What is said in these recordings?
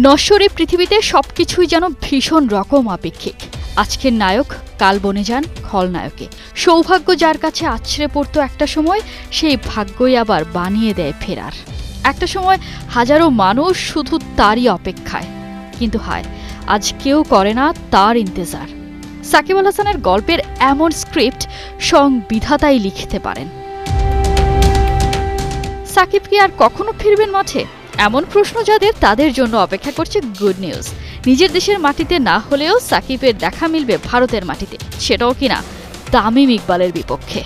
নশ্বর এই পৃথিবীতে সবকিছুই যেন ভীষণ রকম আপেক্ষিক। আজকের নায়ক কাল বনে যান খলনায়কে। সৌভাগ্য যার কাছে আছড়ে পড়তো একটা সময়, সেই ভাগ্যই আবার বানিয়ে দেয় ফেরার। একটা সময় হাজারো মানুষ শুধু তারই অপেক্ষায়, কিন্তু হায়, আজ কেউ করে না তার ইন্তজার। সাকিব আল হাসানের গল্পের এমন স্ক্রিপ্ট স্বয়ং বিধাতাই লিখতে পারেন। সাকিব কি আর কখনো ফিরবেন মাঠে? এমন প্রশ্ন যাদের, তাদের জন্য অপেক্ষা করছে গুড নিউজ। নিজের দেশের মাটিতে না হলেও সাকিবের দেখা মিলবে ভারতের মাটিতে, সেটাও কিনা তামিম ইকবালের বিপক্ষে।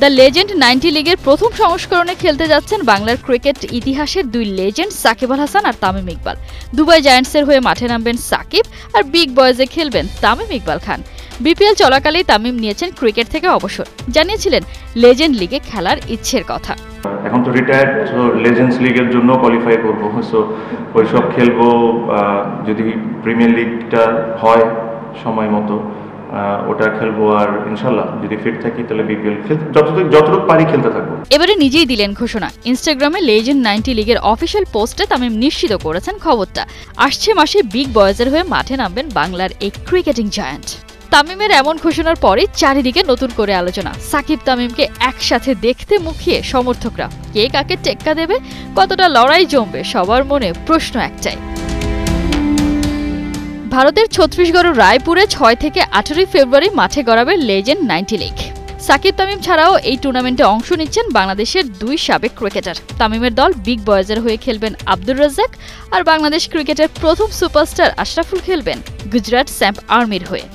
দ্য লেজেন্ড 90 লিগের প্রথম সংস্করণে খেলতে যাচ্ছেন বাংলার ক্রিকেট ইতিহাসের দুই লেজেন্ড সাকিব আল হাসান আর তামিম ইকবাল। দুবাই জায়ান্টসের হয়ে মাঠে নামবেন সাকিব, আর বিগ বয়েজে খেলবেন তামিম ইকবাল খান। বিপিএল চলাকালেই তামিম নিয়েছেন ক্রিকেট থেকে অবসর, জানিয়েছিলেন লেজেন্ড লিগে খেলার ইচ্ছের কথা। এখন তো রিটায়ার্ড, তো লেজেন্ডস লিগের জন্য কোয়ালিফাই করবো, সো ওইসব খেলবো। যদি প্রিমিয়ার লিগটা হয় সময় মতো ওটা খেলবো, আর ইনশাল্লাহ যদি ফিট থাকি তাহলে বিপিএল যতটুকু পারি খেলতে থাকবো। এবারে নিজেই দিলেন ঘোষণা। ইনস্টাগ্রামে লেজেন্ড 90 লিগের অফিসিয়াল পোস্টে তামিম নিশ্চিত করেছেন খবরটা। আসছে মাসে বিগ বয়েজের হয়ে মাঠে নামবেন বাংলার এই ক্রিকেটিং জায়ান্ট। তামিমের এমন ঘোষণার পরে চারিদিকে নতুন করে আলোচনা। সাকিব তামিমকে একসাথে দেখতে মুখিয়ে সমর্থকরা। কে কাকে টেক্কা দেবে, কতটা লড়াই জমবে, সবার মনে প্রশ্ন একটাই। ভারতের ছত্তিশগড়ের রায়পুরে 6 থেকে 18 ফেব্রুয়ারি মাঠে গড়াবে লেজেন্ড 90 লিগ। সাকিব তামিম ছাড়াও এই টুর্নামেন্টে অংশ নিচ্ছেন বাংলাদেশের দুই সাবেক ক্রিকেটার। তামিমের দল বিগ বয়েজের হয়ে খেলবেন আব্দুর রাজ্জাক, আর বাংলাদেশ ক্রিকেটের প্রথম সুপারস্টার আশরাফুল খেলবেন গুজরাট স্যাম্প আর্মির হয়ে।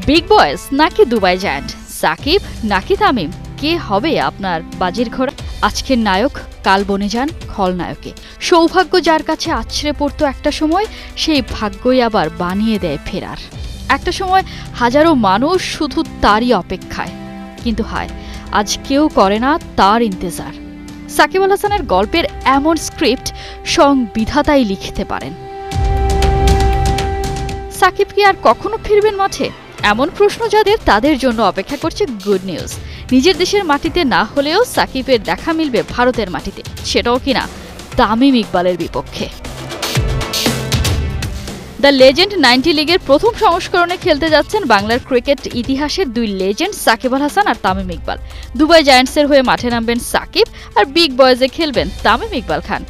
বিগ বয়েজ নাকি দুবাই জায়ান্ট, সাকিব নাকি তামিম, কে হবে আপনার বাজির ঘোড়া? আজকের নায়ক কাল বনে যান খলনায়কে। সৌভাগ্য যার কাছে আছড়ে পড়তো একটা সময়, সেই ভাগ্যই আবার বানিয়ে দেয় ফেরার। একটা সময় হাজারো মানুষ শুধু তারই অপেক্ষায়, কিন্তু হায়, আজ কেউ করে না তার ইন্তজার। সাকিব আল হাসানের গল্পের এমন স্ক্রিপ্ট স্বয়ং বিধাতাই লিখতে পারেন। সাকিব কি আর কখনো ফিরবেন মাঠে? এমন প্রশ্ন যাদের, তাদের জন্য অপেক্ষা করছে গুড নিউজ। নিজের দেশের মাটিতে না হলেও সাকিবের দেখা মিলবে ভারতের মাটিতে, সেটাও কিনা তামিম ইকবালের বিপক্ষে। দ্য লেজেন্ড 90 লিগের প্রথম সংস্করণে খেলতে যাচ্ছেন বাংলার ক্রিকেট ইতিহাসের দুই লেজেন্ড সাকিব আল হাসান আর তামিম ইকবাল। দুবাই জায়ান্টসের হয়ে মাঠে নামবেন সাকিব, আর বিগ বয়েজে খেলবেন তামিম ইকবাল খান।